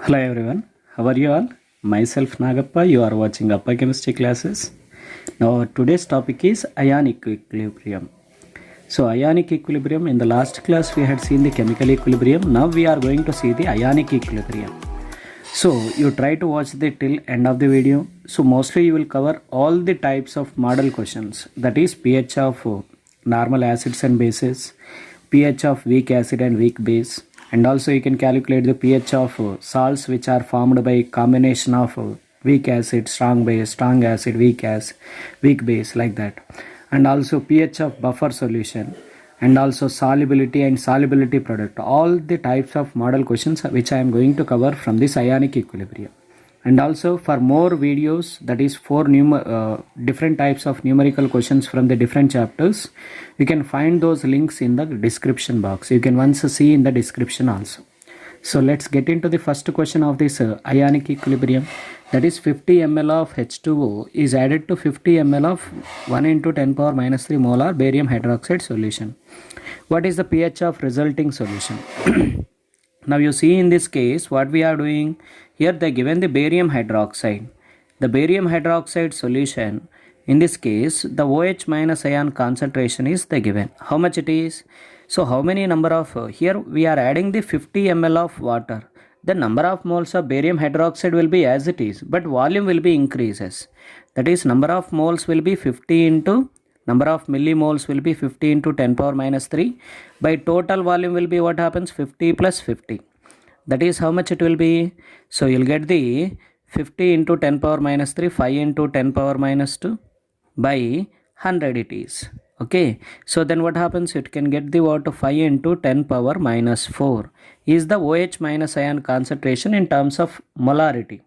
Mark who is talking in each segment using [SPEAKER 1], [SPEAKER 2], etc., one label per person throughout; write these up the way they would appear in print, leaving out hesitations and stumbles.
[SPEAKER 1] Hello everyone, how are you all? Myself Nagappa, you are watching Upper Chemistry classes. Now today's topic is ionic equilibrium. So ionic equilibrium, in the last class we had seen the chemical equilibrium. Now we are going to see the ionic equilibrium. So you try to watch the till end of the video. So mostly you will cover all the types of model questions, that is pH of normal acids and bases, pH of weak acid and weak base, and also you can calculate the pH of salts which are formed by combination of weak acid, strong base, strong acid, weak base, like that. And also pH of buffer solution, and also solubility and solubility product, all the types of model questions which I am going to cover from this ionic equilibrium. And also for more videos, that is four different types of numerical questions from the different chapters, you can find those links in the description box. You can once see in the description also. So let's get into the first question of this ionic equilibrium. That is 50 ml of H2O is added to 50 ml of 1 into 10 power minus 3 molar barium hydroxide solution. What is the pH of resulting solution? Now you see in this case what we are doing. Here they given the barium hydroxide. The barium hydroxide solution, in this case the OH minus ion concentration is the given. How much it is? So how many number of, here we are adding the 50 ml of water. The number of moles of barium hydroxide will be as it is, but volume will be increases. That is, number of moles will be 50 into number of millimoles will be 50 into 10 power minus 3. By total volume will be what happens? 50 plus 50. That is how much it will be. So you'll get the 50 into 10 power minus 3, 5 into 10 power minus 2 by 100 it is. Okay, so then what happens? It can get the what? 5 into 10 power minus 4 is the OH minus ion concentration in terms of molarity.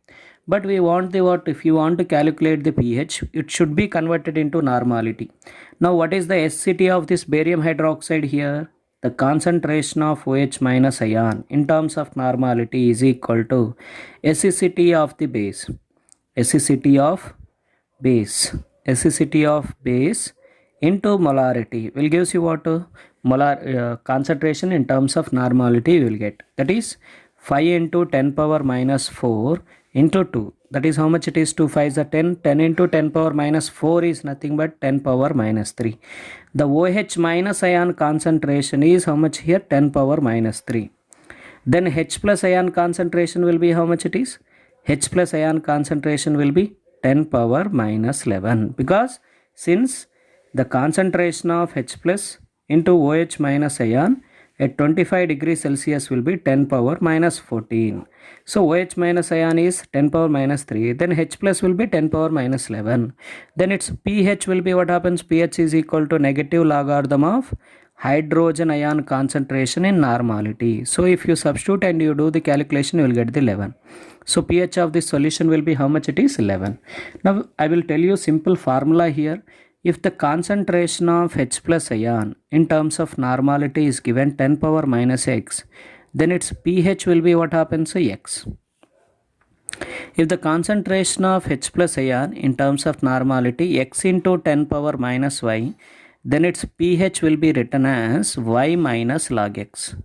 [SPEAKER 1] But we want the what? If you want to calculate the pH, it should be converted into normality. Now what is the SCT of this barium hydroxide here? The concentration of OH minus ion in terms of normality is equal to acidity of the base. Acidity of base. Acidity of base into molarity will gives you what? Molar concentration in terms of normality you will get. That is 5 into 10 power minus 4 into 2. That is how much it is? 2 5 is 10. 10 into 10 power minus 4 is nothing but 10 power minus 3. The OH minus ion concentration is how much here? 10 power minus 3. Then H plus ion concentration will be how much it is? H plus ion concentration will be 10 power minus 11, because since the concentration of H plus into OH minus ion at 25 degrees Celsius will be 10 power minus 14. So OH minus ion is 10 power minus 3. Then H plus will be 10 power minus 11. Then its pH will be what happens? pH is equal to negative logarithm of hydrogen ion concentration in normality. So if you substitute and you do the calculation, you will get the 11. So pH of this solution will be how much it is? 11. Now I will tell you simple formula here. If the concentration of H plus ion in terms of normality is given 10 power minus x, then its pH will be what happens? X. If the concentration of H plus ion in terms of normality x into 10 power minus y, then its pH will be written as y minus log x.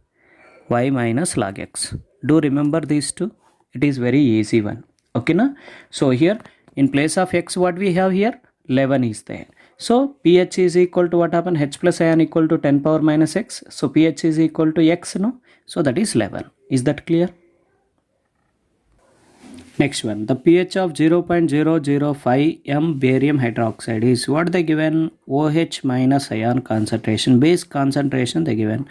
[SPEAKER 1] Y minus log x. Do remember these two? It is very easy one. Okay, na? So here in place of x, what we have here? 11 is there. So pH is equal to what happen? H plus ion equal to 10 power minus x. So pH is equal to x, no? So that is 11. Is that clear? Next one, the pH of 0.005 m barium hydroxide is what they given? OH minus ion concentration, base concentration they given.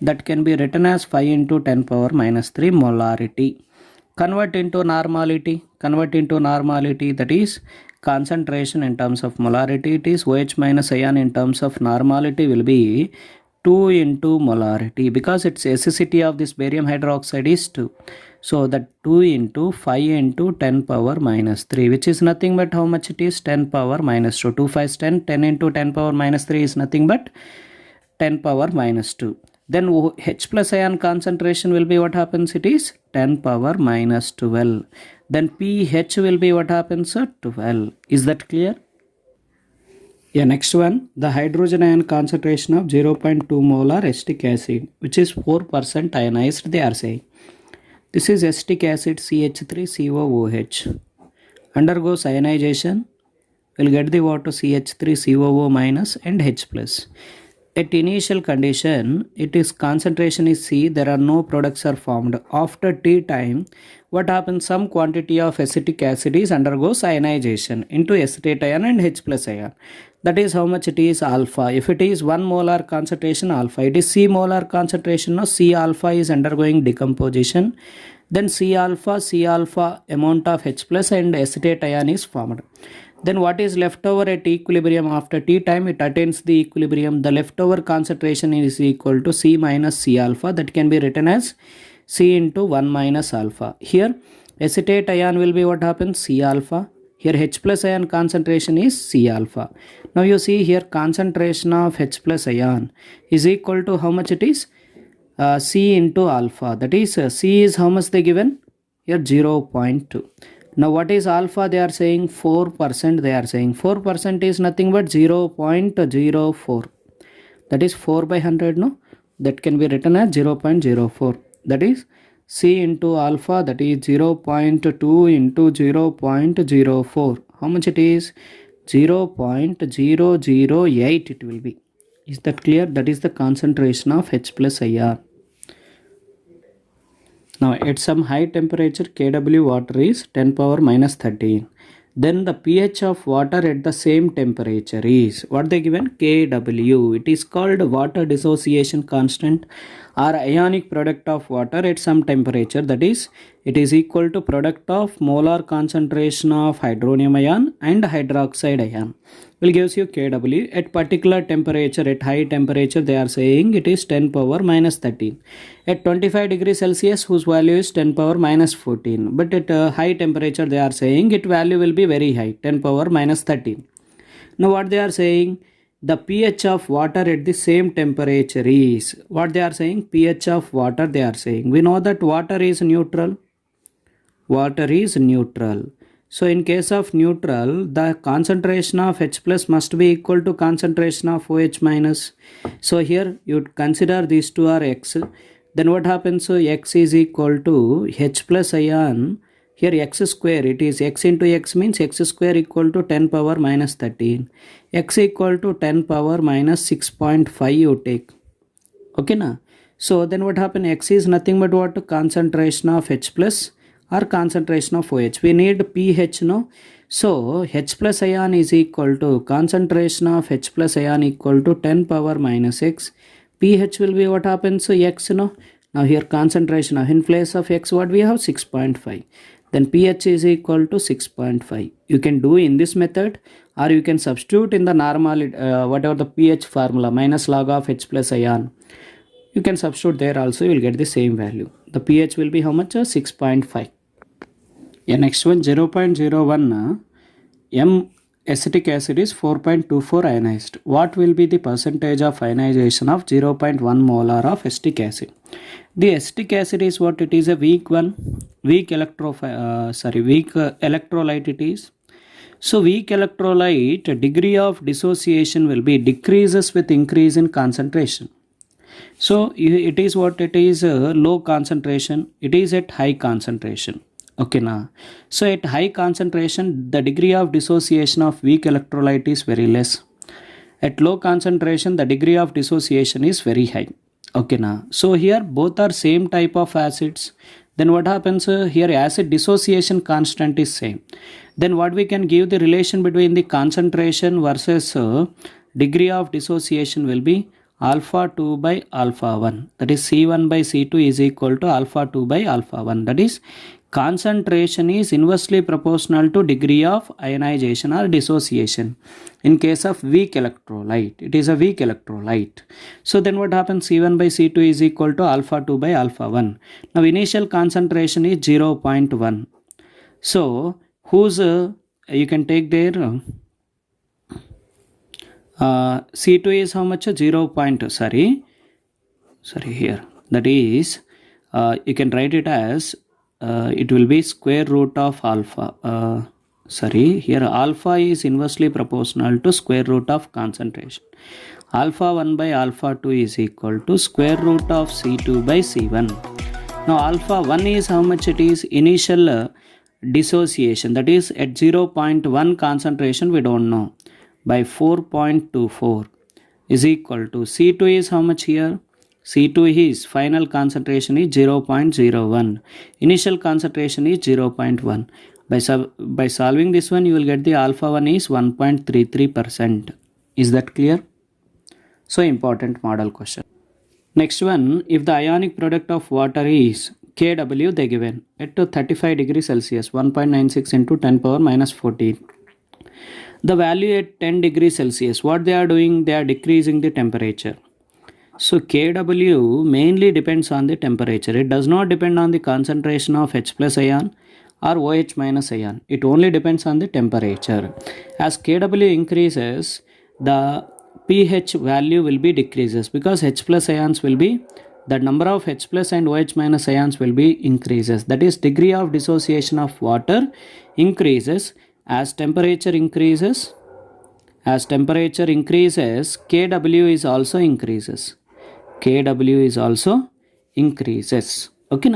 [SPEAKER 1] That can be written as 5 into 10 power minus 3 molarity. Convert into normality. Convert into normality, that is concentration in terms of molarity. It is OH minus ion in terms of normality will be 2 into molarity, because its acidity of this barium hydroxide is 2. So that 2 into 5 into 10 power minus 3, which is nothing but how much it is? 10 power minus 2. 2 5 is 10. 10 into 10 power minus 3 is nothing but 10 power minus 2. Then H plus ion concentration will be what happens? It is 10 power minus 12. Then pH will be what happens? 12. Is that clear? Yeah, next one, the hydrogen ion concentration of 0.2 molar acetic acid, which is 4% ionized, they are saying. This is acetic acid CH3COOH. Undergoes ionization, will get the water CH3COO minus and H plus. At initial condition, it is concentration is C, there are no products are formed. After T time, what happens? Some quantity of acetic acid is undergoes ionization into acetate ion and H plus ion. That is how much it is alpha. If it is 1 molar concentration alpha, it is C molar concentration. No, C alpha is undergoing decomposition. Then C alpha amount of H plus and acetate ion is formed. Then what is left over at equilibrium after T time? It attains the equilibrium. The leftover concentration is equal to C minus C alpha. That can be written as C into 1 minus alpha. Here acetate ion will be what happens? C alpha. Here H plus ion concentration is C alpha. Now you see here concentration of H plus ion is equal to how much it is? C into alpha. That is C is how much they given? Here 0.2. Now what is alpha? They are saying 4%. They are saying 4% is nothing but 0.04. That is 4 by 100. No, that can be written as 0.04. That is C into alpha. That is 0.2 into 0.04. How much it is? 0.008 it will be. Is that clear? That is the concentration of H plus ion. Now at some high temperature Kw water is 10 power minus 13. Then the pH of water at the same temperature is what they given? Kw. It is called water dissociation constant or ionic product of water at some temperature. That is, it is equal to product of molar concentration of hydronium ion and hydroxide ion. Will gives you Kw at particular temperature. At high temperature they are saying it is 10 power minus 13. At 25 degrees Celsius whose value is 10 power minus 14. But at high temperature they are saying it value will be very high, 10 power minus 13. Now what they are saying? The pH of water at the same temperature is what they are saying? pH of water they are saying. We know that water is neutral. Water is neutral. So in case of neutral, the concentration of H plus must be equal to concentration of OH minus. So here you consider these two are X. Then what happens? So X is equal to H plus ion. Here X square, it is X into X means X square equal to 10 power minus 13. X equal to 10 power minus 6.5 you take. Okay na? So then what happen? X is nothing but what? Concentration of H plus or concentration of OH. We need pH, no? So H plus ion is equal to concentration of H plus ion equal to 10 power minus X. pH will be what happens? So X, no? Now here concentration of in place of X what we have? 6.5. Then pH is equal to 6.5. You can do in this method or you can substitute in the normal whatever the pH formula minus log of H plus ion. You can substitute there also, you will get the same value. The pH will be how much? 6.5. Yeah, next one 0.01 M acetic acid is 4.24 ionized. What will be the percentage of ionization of 0.1 molar of acetic acid? The acetic acid is what? It is a weak one, weak electrolyte it is. So weak electrolyte degree of dissociation will be decreases with increase in concentration. So it is what? It is low concentration, it is at high concentration. Okay now, so at high concentration the degree of dissociation of weak electrolyte is very less. At low concentration the degree of dissociation is very high. Okay now, so here both are same type of acids. Then what happens? Here acid dissociation constant is same. Then what we can give the relation between the concentration versus degree of dissociation will be alpha 2 by alpha 1. That is C1 by C2 is equal to alpha 2 by alpha 1. That is concentration is inversely proportional to degree of ionization or dissociation. In case of weak electrolyte, it is a weak electrolyte. So then what happens? C1 by C2 is equal to alpha 2 by alpha 1. Now initial concentration is 0.1. So whose you can take there C2 is how much? 0. Sorry here. That is you can write it as it will be square root of alpha. Here alpha is inversely proportional to square root of concentration. Alpha 1 by alpha 2 is equal to square root of C2 by C1. Now alpha 1 is how much it is? Initial dissociation, that is at 0.1 concentration we don't know, by 4.24 is equal to C2 is how much here? C2 is final concentration is 0.01, initial concentration is 0.1. By solving this one, you will get the alpha 1 is 1.33%. Is that clear? So important model question. Next one, if the ionic product of water is Kw, they given at 35 degrees Celsius, 1.96 into 10 power minus 14. The value at 10 degrees Celsius, what they are doing? They are decreasing the temperature. So Kw mainly depends on the temperature. It does not depend on the concentration of H plus ion or OH minus ion. It only depends on the temperature. As Kw increases, the pH value will be decreases because H plus ions will be, the number of H plus and OH minus ions will be increases. That is, degree of dissociation of water increases as temperature increases. As temperature increases, Kw is also increases. Kw is also increases. Okay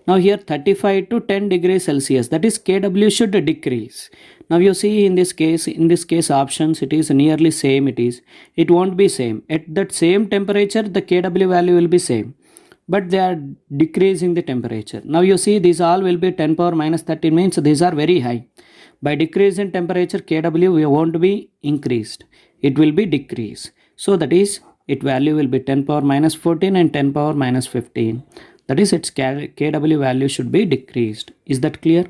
[SPEAKER 1] now here 35 to 10 degrees Celsius, that is Kw should decrease. Now you see in this case options, it is nearly same, it won't be same. At that same temperature the Kw value will be same, but they are decreasing the temperature. Now you see these all will be 10 power minus 13, means these are very high. By decrease in temperature, Kw won't be increased, it will be decreased. So that is, its value will be 10 power minus 14 and 10 power minus 15. That is, its Kw value should be decreased. Is that clear?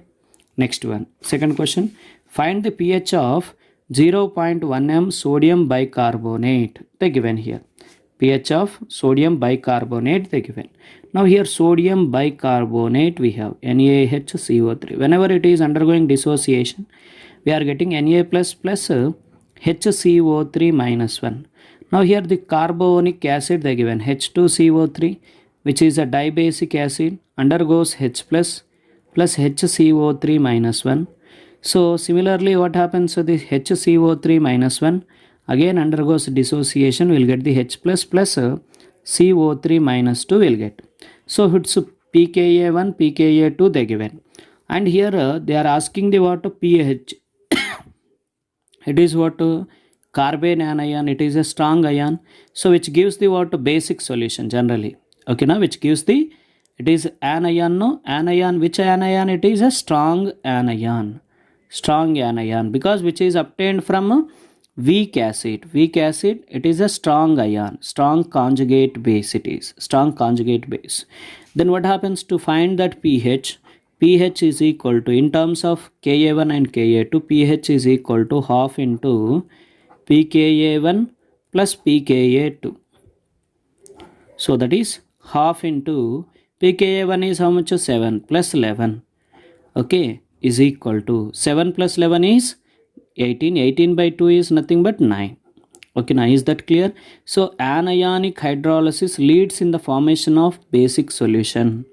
[SPEAKER 1] Next one, second question. Find the pH of 0.1 m sodium bicarbonate. They given here. pH of sodium bicarbonate they given. Now here sodium bicarbonate we have NaHCO3. Whenever it is undergoing dissociation, we are getting Na plus HCO3 minus 1. Now here the carbonic acid they given H2CO3, which is a dibasic acid, undergoes H plus HCO3 minus 1. So similarly what happens to the HCO3 minus 1 again undergoes dissociation, will get the H plus CO3 minus 2 will get. So it's pKa1 pKa2 they given, and here they are asking the what pH. It is what carbon anion, it is a strong ion, so which gives the what basic solution generally. Okay, now which gives the, it is anion, no anion, which anion? It is a strong anion, because which is obtained from weak acid. It is a strong ion, strong conjugate base, it is strong conjugate base. Then what happens to find that pH? pH is equal to, in terms of Ka1 and Ka2, pH is equal to half into pKa1 plus pKa2. So that is half into pKa1 is how much? 7 plus 11. Okay, is equal to 7 plus 11 is 18. 18 by 2 is nothing but 9. Okay, now is that clear? So anionic hydrolysis leads in the formation of basic solution.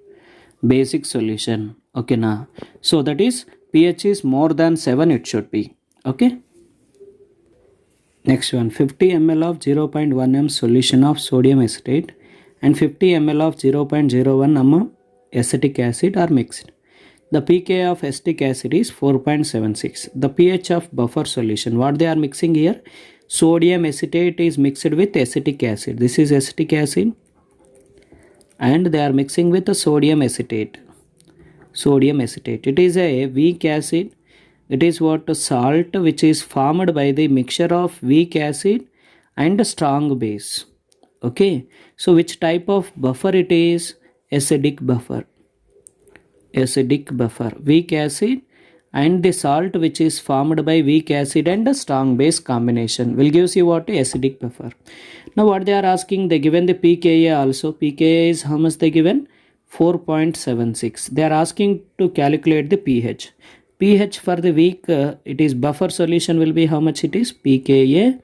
[SPEAKER 1] Okay, now so that is pH is more than 7 it should be. Okay. Next one, 50 ml of 0.1 m solution of sodium acetate and 50 ml of 0.01 m acetic acid are mixed. The pK of acetic acid is 4.76. The pH of buffer solution, what they are mixing here? Sodium acetate is mixed with acetic acid. This is acetic acid and they are mixing with the sodium acetate. It is a weak acid. It is what salt which is formed by the mixture of weak acid and strong base. Okay, so which type of buffer it is? Acidic buffer. Weak acid and the salt which is formed by weak acid and a strong base combination will gives you what? Acidic buffer. Now what they are asking, they given the pKa also. pKa is how much they given? 4.76. They are asking to calculate the pH. pH for the weak, it is buffer solution will be how much it is? pKa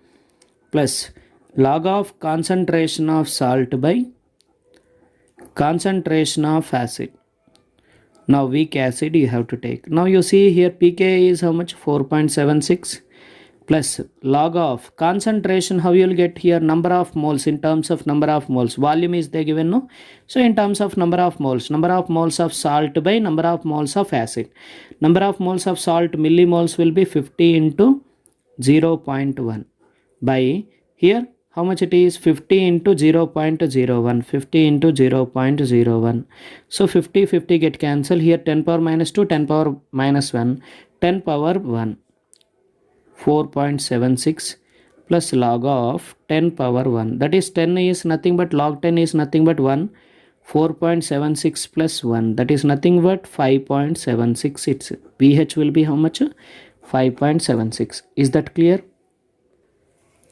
[SPEAKER 1] plus log of concentration of salt by concentration of acid. Now weak acid you have to take. Now you see here pKa is how much? 4.76 plus log of concentration. How you will get here? Number of moles in terms of number of moles. Volume is they given, no? So in terms of number of moles of salt by number of moles of acid. Number of moles of salt, millimoles, will be 50 into 0.1 by here how much it is? 50 into 0.01, 50 into 0.01. So 50 get cancelled here. 10 power minus 2, 10 power minus 1, 10 power 1, 4.76 plus log of 10 power 1, that is 10 is nothing but log 10 is nothing but 1. 4.76 plus 1, that is nothing but 5.76. its pH will be how much? 5.76. Is that clear?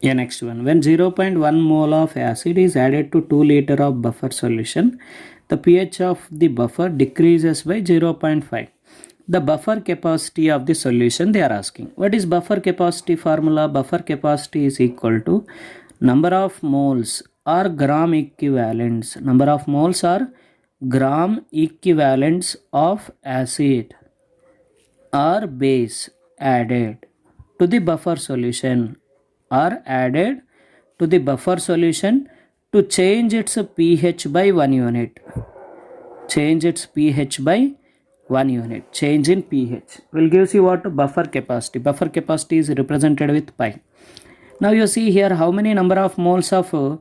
[SPEAKER 1] Yeah, next one. When 0.1 mole of acid is added to 2 liter of buffer solution, the pH of the buffer decreases by 0.5. The buffer capacity of the solution they are asking. What is buffer capacity formula? Buffer capacity is equal to number of moles or gram equivalents. Number of moles or gram equivalents of acid or base added to the buffer solution are added to the buffer solution to change its pH by 1 unit. Change its pH by 1 unit. Change in pH will give you what? Buffer capacity. Buffer capacity is represented with pi. Now you see here how many number of moles of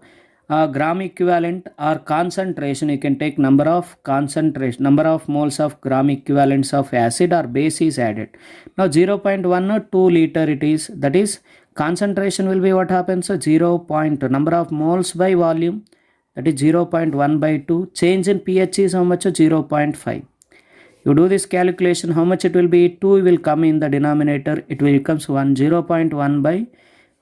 [SPEAKER 1] gram equivalent or concentration. You can take number of concentration, number of moles of gram equivalents of acid or base is added. Now 0.1 2 liter it is, that is concentration will be what happens? So 0. Number of moles by volume, that is 0.1 by 2. Change in pH is how much? 0.5. You do this calculation, how much it will be? 2 will come in the denominator. It will becomes 0.1 by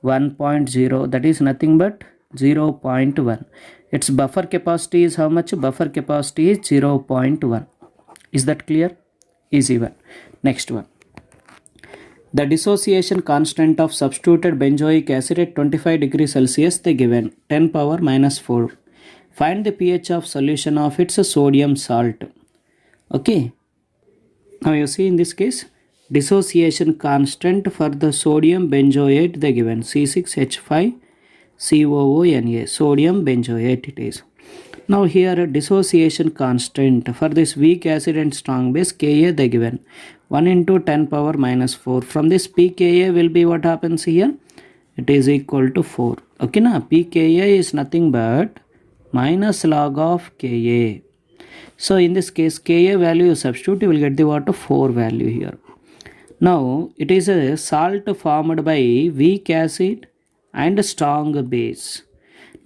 [SPEAKER 1] 1.0, that is nothing but 0.1. Its buffer capacity is how much? Buffer capacity is 0.1. Is that clear? Easy one. Next one. The dissociation constant of substituted benzoic acid at 25 degrees Celsius they given 10 power minus 4. Find the pH of solution of its sodium salt. Okay. Now you see in this case dissociation constant for the sodium benzoate they given C6H5COONA, sodium benzoate it is. Now here dissociation constant for this weak acid and strong base Ka they given 1 into 10 power minus 4. From this pKa will be what happens here? It is equal to 4. Okay na? pKa is nothing but minus log of Ka. So in this case Ka value you substitute, you will get the what? 4 value here. Now it is a salt formed by weak acid and strong base.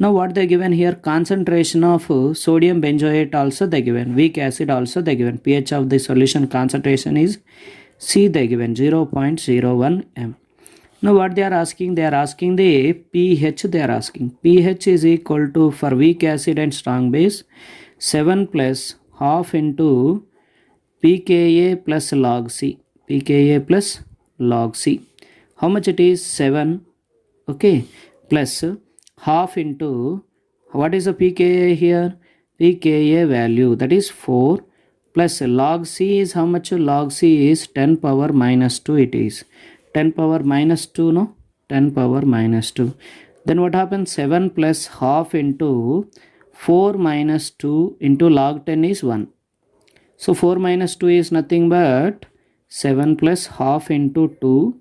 [SPEAKER 1] Now what they given here? Concentration of sodium benzoate also they given, weak acid also they given. pH of the solution concentration is C they given 0.01 m. Now what they are asking? They are asking the pH. They are asking pH is equal to, for weak acid and strong base, 7 plus half into pKa plus log C. pKa plus log C. How much it is? 7. Okay, plus half into, what is the pKa here? pKa value, that is 4, plus log C is how much? Log C is 10 power minus 2 it is. 10 power minus 2, no? 10 power minus 2. Then what happens? 7 plus half into 4 minus 2 into log 10 is 1. So 4 minus 2 is nothing but 7 plus half into 2.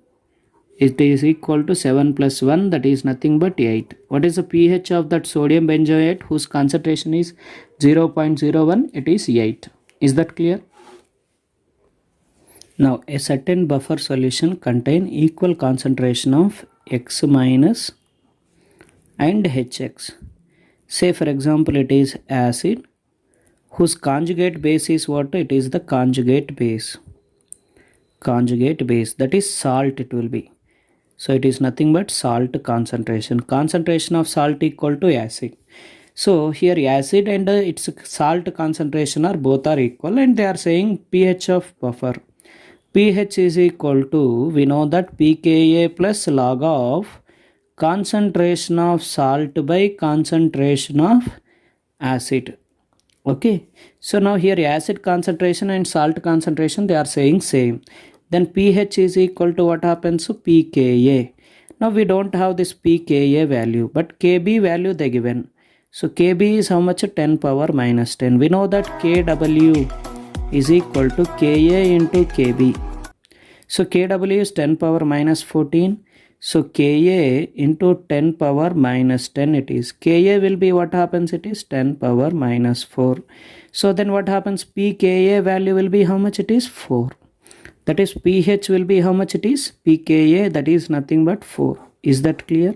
[SPEAKER 1] It is equal to 7 plus 1, that is nothing but 8. What is the pH of that sodium benzoate whose concentration is 0.01? It is 8. Is that clear? Now a certain buffer solution contain equal concentration of X minus and HX. Say for example it is acid whose conjugate base is what? It is the conjugate base. Conjugate base, that is salt it will be. So it is nothing but salt concentration. Concentration of salt equal to acid. So here acid and its salt concentration are both are equal, and they are saying pH of buffer. pH is equal to, we know that pKa plus log of concentration of salt by concentration of acid. Okay. So now here acid concentration and salt concentration they are saying same. Then pH is equal to what happens? So pKa. Now we don't have this pKa value, but kb value they given. So kb is how much? 10 power minus 10. We know that kw is equal to Ka into Kb. So Kw is 10 power minus 14. So Ka into 10 power minus 10 it is. Ka will be what happens? It is 10 power minus 4. So then what happens? pKa value will be how much? It is 4. That is pH will be how much it is? pKa, that is nothing but 4. Is that clear?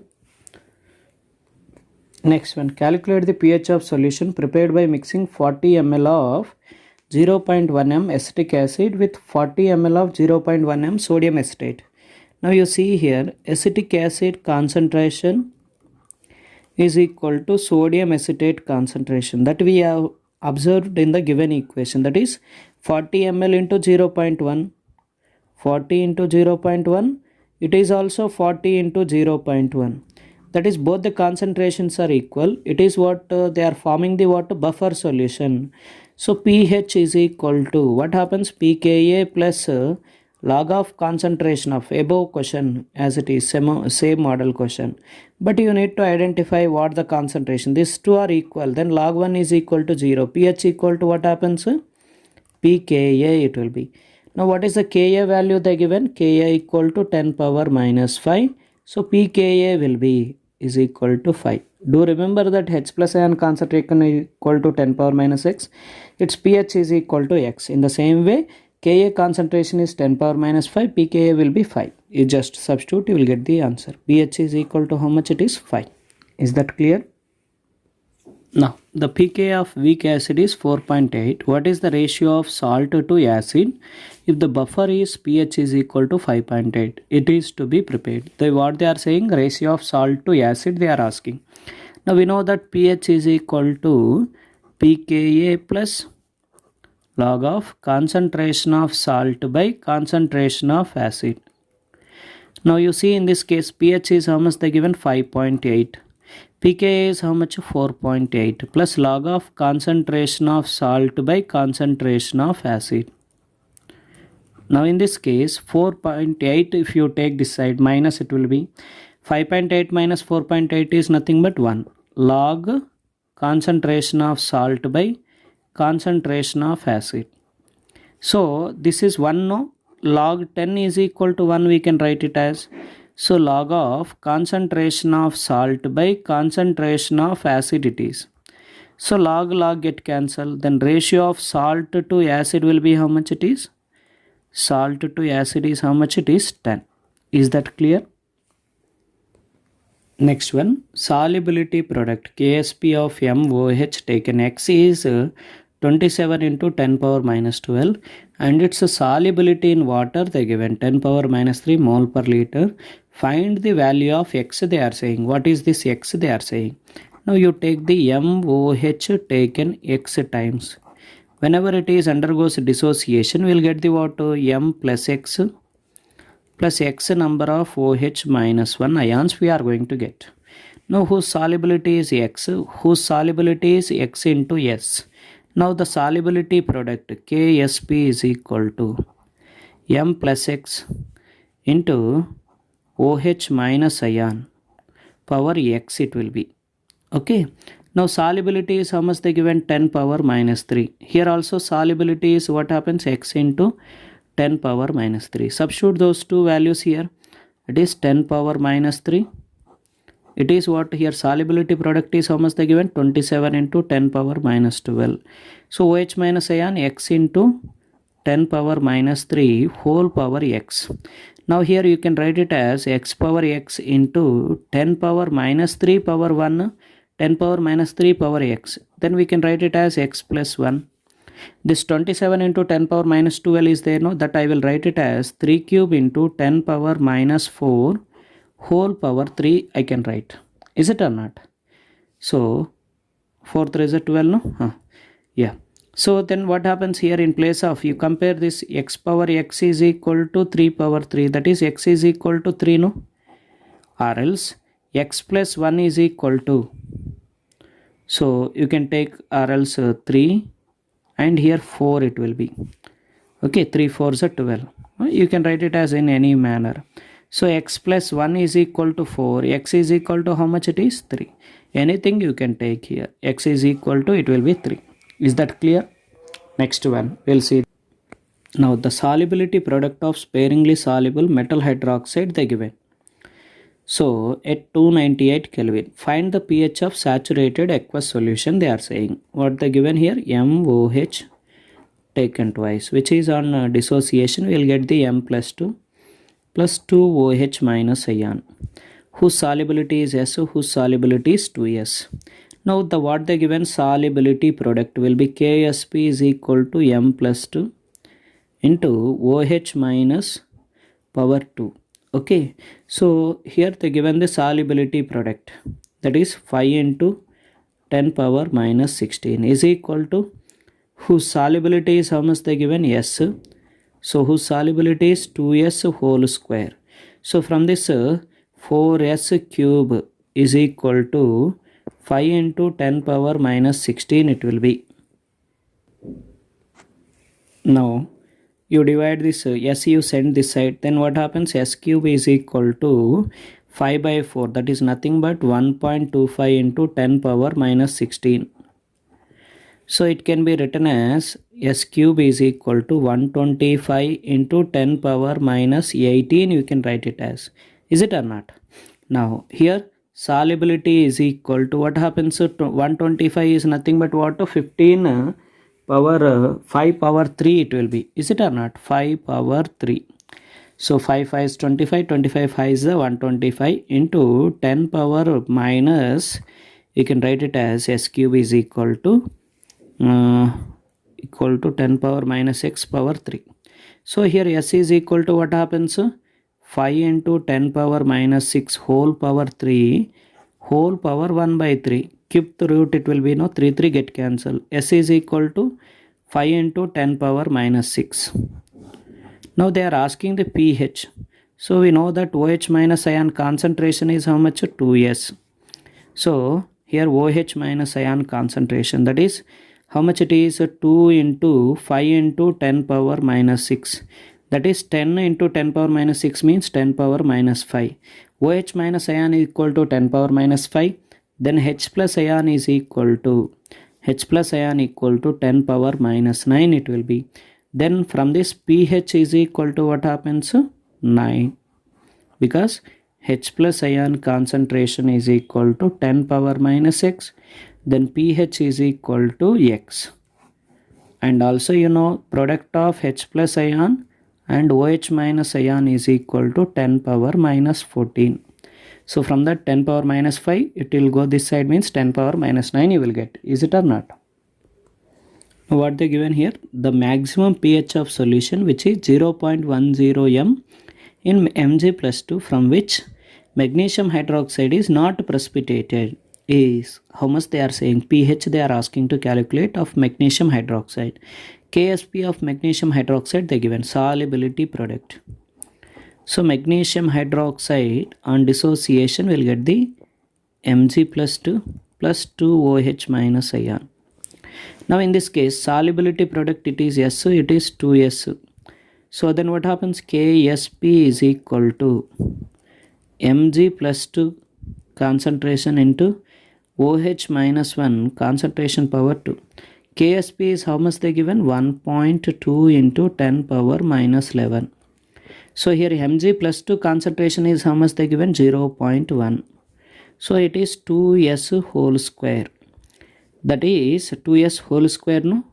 [SPEAKER 1] Next one, calculate the pH of solution prepared by mixing 40 ml of 0.1 m acetic acid with 40 ml of 0.1 m sodium acetate. Now you see here acetic acid concentration is equal to sodium acetate concentration that we have observed in the given equation, that is 40 ml into 0.1. 40 into 0.1, it is also 40 into 0.1. That is both the concentrations are equal. It is what they are forming the what buffer solution. So pH is equal to what happens? pKa plus log of concentration of above question, as it is same model question. But you need to identify what the concentration. These two are equal. Then log 1 is equal to 0. pH equal to what happens? pKa it will be. Now what is the Ka value they given? Ka equal to 10 power minus 5. So pKa will be is equal to 5. Do remember that H plus ion concentration is equal to 10 power minus x. Its pH is equal to x. In the same way, Ka concentration is 10 power minus 5. pKa will be 5. You just substitute, you will get the answer. pH is equal to how much? It is 5. Is that clear? Now, the pK of weak acid is 4.8. What is the ratio of salt to acid? If the buffer is pH is equal to 5.8, it is to be prepared. What they are saying, ratio of salt to acid they are asking. Now we know that pH is equal to pKa plus log of concentration of salt by concentration of acid. Now you see in this case pH is how much they given? 5.8. pKa is how much? 4.8 plus log of concentration of salt by concentration of acid. Now in this case 4.8, if you take this side minus, it will be 5.8 minus 4.8 is nothing but 1. Log concentration of salt by concentration of acid. So this is 1, no? Log 10 is equal to 1, we can write it as. So log of concentration of salt by concentration of acid it is. So log get cancelled. Then ratio of salt to acid will be how much it is? Salt to acid is how much? It is 10. Is that clear? Next one, solubility product KSP of MOH taken X is 27 into 10 power minus 12 and its solubility in water they given 10 power minus 3 mole per liter. Find the value of X they are saying. What is this X they are saying? Now you take the MOH taken X times. Whenever it is undergoes dissociation, we will get the what? M plus X plus X number of OH minus 1 ions we are going to get. Now whose solubility is X? Whose solubility is X into S. Now the solubility product KSP is equal to M plus X into OH minus ion power X it will be. Okay. Now solubility is how much they given? 10 power minus 3. Here also solubility is what happens? X into 10 power minus 3. Substitute those two values here. It is 10 power minus 3. It is what here solubility product is how much they given? 27 into 10 power minus 12. So OH minus ion X into 10 power minus 3 whole power X. Now here you can write it as X power X into 10 power minus 3 power 1. 10 power minus 3 power X. Then we can write it as X plus 1. This 27 into 10 power minus 12 is there, no? That I will write it as 3 cube into 10 power minus 4 whole power 3 I can write. Is it or not? So 4 3 is a 12, no? Yeah. So then what happens here in place of you compare this X power X is equal to 3 power 3. That is X is equal to 3, no? Or else X plus 1 is equal to. So you can take or else 3 and here 4 it will be. Okay, 3 4s are 12. You can write it as in any manner. So x plus 1 is equal to 4. X is equal to how much it is? 3. Anything you can take here. X is equal to, it will be 3. Is that clear? Next one, we'll see. Now the solubility product of sparingly soluble metal hydroxide they given. So at 298 Kelvin, find the pH of saturated aqueous solution they are saying. What they given here? MOH taken twice, which is on dissociation, we will get the M plus 2 OH minus ion, whose solubility is S, whose solubility is 2S. Now the what they given solubility product will be KSP is equal to M plus 2 into OH minus power 2. Okay, so here they given the solubility product, that is 5 into 10 power minus 16 is equal to whose solubility is how much they given? S. So whose solubility is 2S whole square. So from this 4S cube is equal to 5 into 10 power minus 16 it will be. Now you divide this S, you send this side, then what happens? S cube is equal to 5 by 4, that is nothing but 1.25 into 10 power minus 16. So it can be written as S cube is equal to 125 into 10 power minus 18, you can write it as. Is it or not? Now here solubility is equal to what happens? 125 is nothing but what? 15 power 5 power 3 it will be. Is it or not? 5 power 3. So 5 5 is 25, 25 5 is 125 into 10 power minus, you can write it as S cube is equal to 10 power minus x power 3. So here S is equal to what happens? 5 into 10 power minus 6 whole power 3 whole power 1 by 3. Cube root it will be 3 get cancelled. S is equal to 5 into 10 power minus 6. Now they are asking the pH. So we know that OH minus ion concentration is how much? 2S. So here OH minus ion concentration, that is how much it is? 2 into 5 into 10 power minus 6. That is 10 into 10 power minus 6 means 10 power minus 5. OH minus ion is equal to 10 power minus 5. Then H plus ion is equal to 10 power minus 9 it will be. Then from this pH is equal to what happens? 9. Because H plus ion concentration is equal to 10 power minus x. Then pH is equal to x. And also you know product of H plus ion and OH minus ion is equal to 10 power minus 14. So from that 10 power minus 5 it will go this side, means 10 power minus 9 you will get. Is it or not? What they given here? The maximum pH of solution which is 0.10 m in Mg plus 2, from which magnesium hydroxide is not precipitated, is how much they are saying? pH they are asking to calculate of magnesium hydroxide. KSP of magnesium hydroxide they given, solubility product. So magnesium hydroxide on dissociation will get the Mg plus 2 OH minus ion. Now in this case solubility product it is S, it is 2S. So then what happens? KSP is equal to Mg plus 2 concentration into OH minus 1 concentration power 2. KSP is how much they given? 1.2 into 10 power minus 11. So here Mg plus 2 concentration is how much they given? 0.1. So it is 2S whole square. That is 2S whole square, no?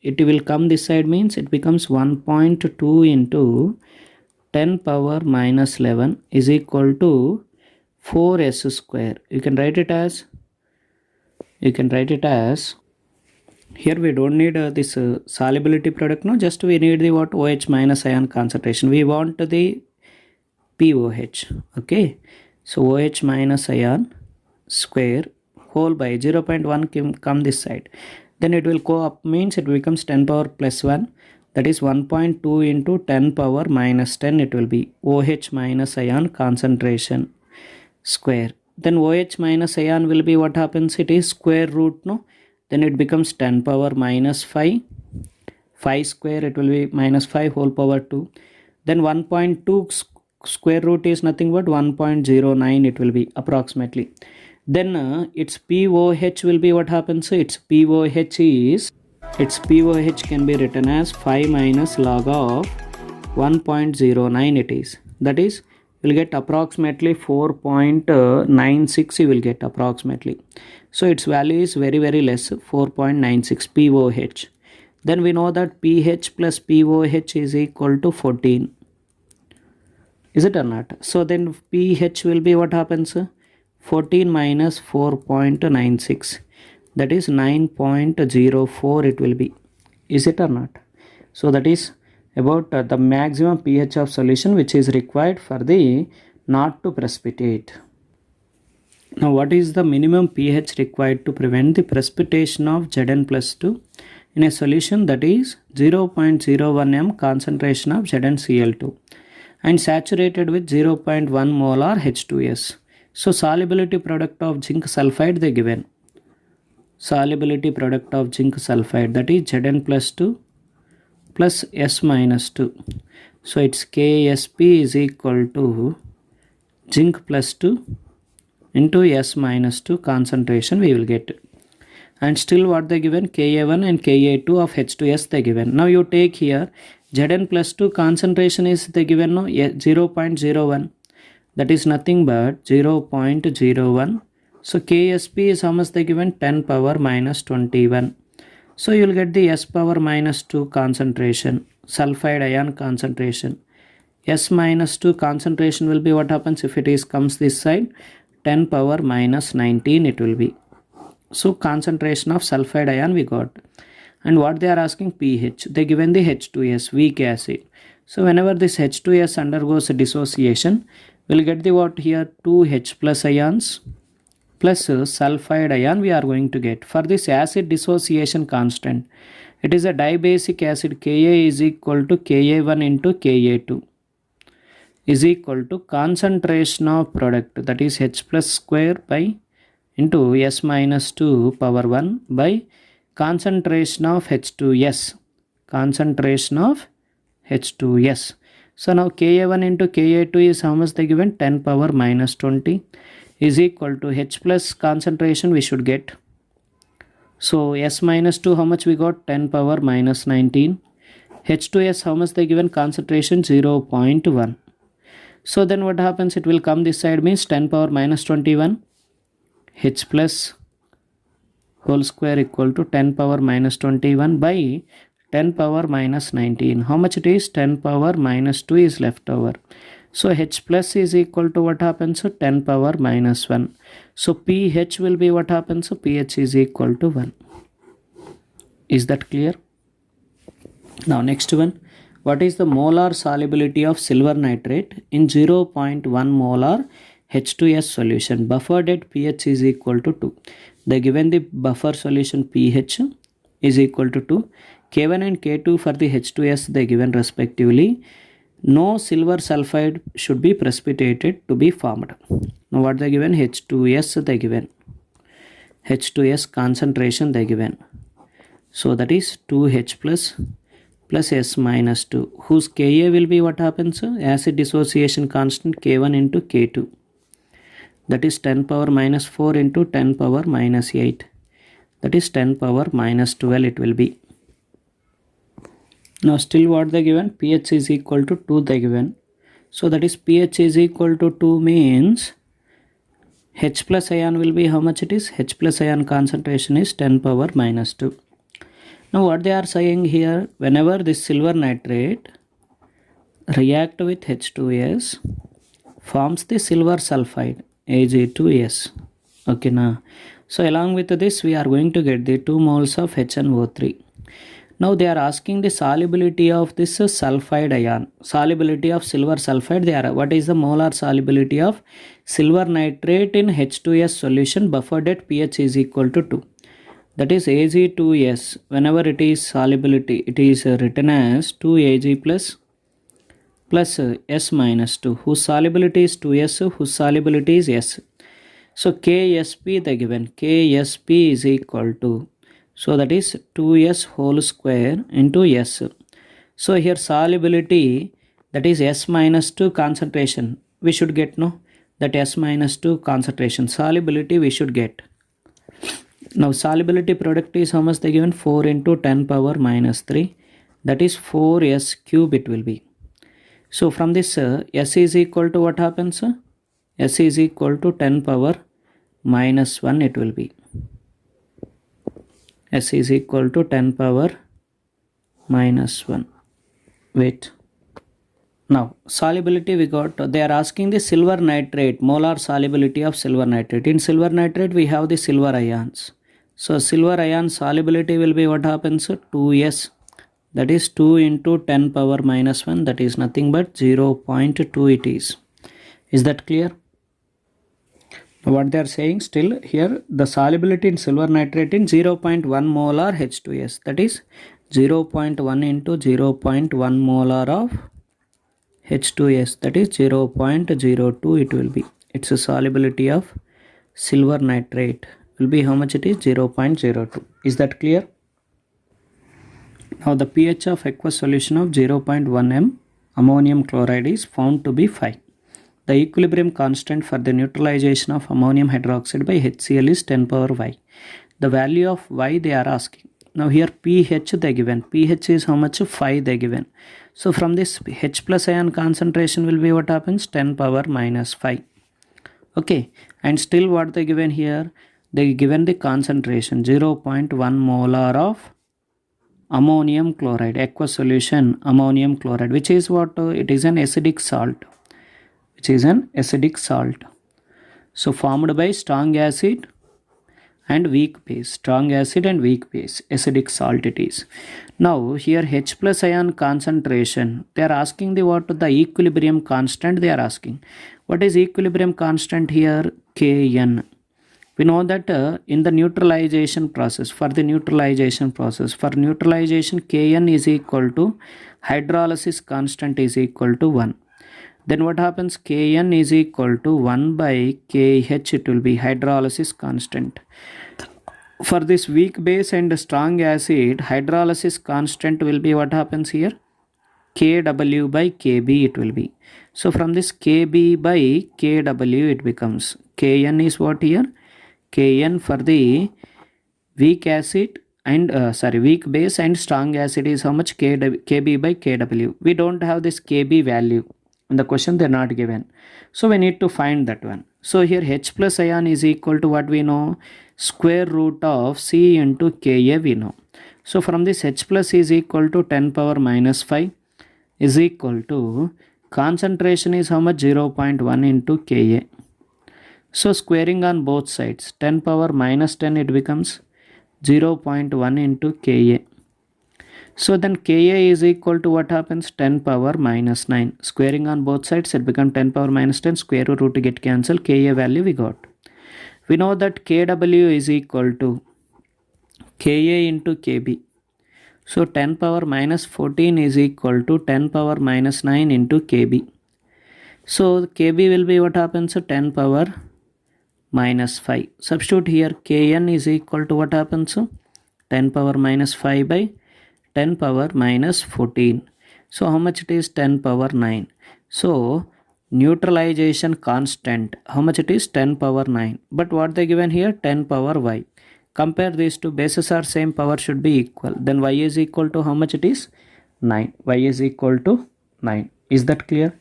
[SPEAKER 1] It will come this side, means it becomes 1.2 into 10 power minus 11 is equal to 4S square. You can write it as, here we don't need this solubility product, no, just we need the what? OH minus ion concentration. We want the POH. Okay, so OH minus ion square whole by 0.1 come this side. Then it will go up, means it becomes 10 power plus 1. That is 1.2 into 10 power minus 10 it will be OH minus ion concentration square. Then OH minus ion will be what happens? It is square root, no? Then it becomes 10 power minus 5. 5 square it will be minus 5 whole power 2. Then 1.2 square root is nothing but 1.09 it will be approximately. Then its POH will be what happens? Its POH can be written as 5 minus log of 1.09 it is. That is, you will get approximately 4.96 you will get approximately. So its value is very less, 4.96 POH. Then we know that pH plus POH is equal to 14. Is it or not? So then pH will be what happens? 14 minus 4.96. That is 9.04 it will be. Is it or not? So that is about the maximum pH of solution which is required for the not to precipitate. Now what is the minimum pH required to prevent the precipitation of Zn plus 2 in a solution that is 0.01 m concentration of ZnCl2 and saturated with 0.1 molar H2S. So solubility product of zinc sulfide they given. Solubility product of zinc sulfide, that is Zn plus 2 plus S minus 2. So its KSP is equal to zinc plus 2 into S minus 2 concentration we will get. And still what they given? Ka1 and Ka2 of H2S they given. Now you take here Zn plus 2 concentration is they given, no, 0.01. That is nothing but 0.01. So KSP is how much they given? 10 power minus 21. So you will get the S power minus 2 concentration, sulfide ion concentration. S minus 2 concentration will be what happens if it is comes this side? 10 power minus 19 it will be. So concentration of sulfide ion we got. And what they are asking? pH. They given the H2S, weak acid. So whenever this H2S undergoes a dissociation, we'll get the what here? 2H plus ions plus sulfide ion we are going to get. For this acid dissociation constant, it is a dibasic acid. Ka is equal to Ka1 into Ka2 is equal to concentration of product, that is H plus square by into S minus 2 power 1 by concentration of H2S. Concentration of H2S. So now Ka1 into Ka2 is how much they given? 10 power minus 20 is equal to H plus concentration we should get. So S minus 2 how much we got? 10 power minus 19. H2S how much they given? Concentration 0.1. So then what happens? It will come this side, means 10 power minus 21. H plus whole square equal to 10 power minus 21 by 10 power minus 19. How much it is? 10 power minus 2 is left over. So H plus is equal to what happens? 10 power minus 1. So pH will be what happens? pH is equal to 1. Is that clear? Now next one. What is the molar solubility of silver nitrate in 0.1 molar H2S solution? Buffered at pH is equal to 2. They given the buffer solution pH is equal to 2. K1 and K2 for the H2S they given respectively. No silver sulfide should be precipitated to be formed. Now what they given? H2S they given. H2S concentration they given. So that is 2H plus S minus 2, whose Ka will be what happens? Acid dissociation constant K1 into K2. That is 10 power minus 4 into 10 power minus 8. That is 10 power minus 12 it will be. Now still what they given? pH is equal to 2 they given. So that is pH is equal to 2 means H plus ion will be how much it is? H plus ion concentration is 10 power minus 2. Now what they are saying here, whenever this silver nitrate react with H2S forms the silver sulfide Ag2S. Okay now. So along with this we are going to get the 2 moles of HNO3. Now they are asking the solubility of this sulfide ion. Solubility of silver sulfide. They are, what is the molar solubility of silver nitrate in H2S solution buffered at pH is equal to 2. That is Ag2S. Whenever it is solubility, it is written as 2Ag plus S minus 2, whose solubility is 2S, whose solubility is S. So KSP they given. KSP is equal to, so that is 2S whole square into S. So here solubility that is S minus 2 concentration. We should get no that S minus 2 concentration. Solubility we should get. Now solubility product is how much they given? 4 into 10 power minus 3. That is 4S cube it will be. So from this S is equal to what happens? S is equal to 10 power minus 1 it will be. S is equal to 10 power minus 1. Wait. Now solubility we got, they are asking the silver nitrate, molar solubility of silver nitrate. In silver nitrate we have the silver ions. So silver ion solubility will be what happens? 2S, that is 2 into 10 power minus 1, that is nothing but 0.2 it is. Is that clear? What they are saying still here, the solubility in silver nitrate in 0.1 molar H2S, that is 0.1 into 0.1 molar of H2S, that is 0.02 it will be. It's a solubility of silver nitrate will be how much it is? 0.02. Is that clear? Now the pH of aqueous solution of 0.1 m ammonium chloride is found to be 5. The equilibrium constant for the neutralization of ammonium hydroxide by HCl is 10 power y. The value of y they are asking. Now here pH they given. pH is how much? 5 they given. So from this H plus ion concentration will be what happens? 10 power minus 5. Okay. And still what they given here? They given the concentration 0.1 molar of ammonium chloride, aqueous solution ammonium chloride, which is what? It is an acidic salt. Which is an acidic salt. So formed by strong acid and weak base. Strong acid and weak base. Acidic salt it is. Now here H plus ion concentration. They are asking the what? The equilibrium constant they are asking. What is equilibrium constant here? Kn. We know that in the neutralization process, for neutralization, Kn is equal to hydrolysis constant is equal to 1. Then what happens? Kn is equal to 1 by Kh, it will be hydrolysis constant. For this weak base and strong acid, hydrolysis constant will be what happens here? Kw by Kb it will be. So from this Kb by Kw it becomes, Kn is what here? Kn for the weak acid and weak base and strong acid is how much? Kb by Kw. We don't have this Kb value. In the question they are not given. So we need to find that one. So here H plus ion is equal to what we know? Square root of C into Ka we know. So from this H plus is equal to 10 power minus 5 is equal to concentration is how much? 0.1 into Ka. So squaring on both sides, 10 power minus 10 it becomes 0.1 into Ka. So then Ka is equal to what happens? 10 power minus 9. Squaring on both sides it becomes 10 power minus 10. Square root to get cancelled. Ka value we got. We know that Kw is equal to Ka into Kb. So 10 power minus 14 is equal to 10 power minus 9 into Kb. So Kb will be what happens? 10 power minus 5. Substitute here Kn is equal to what happens? 10 power minus 5 by 10 power minus 14. So how much it is? 10 power 9. So neutralization constant, how much it is? 10 power 9. But what they given here? 10 power y. Compare these two, bases are same, power should be equal. Then y is equal to how much it is? 9. Y is equal to 9. Is that clear?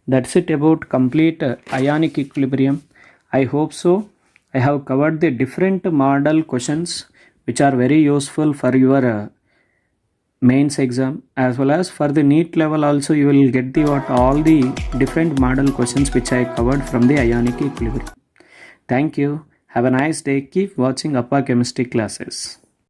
[SPEAKER 1] That's it about complete ionic equilibrium. I hope so. I have covered the different model questions which are very useful for your mains exam, as well as for the NEET level also you will get the all the different model questions which I covered from the ionic equilibrium. Thank you. Have a nice day. Keep watching Appa Chemistry classes.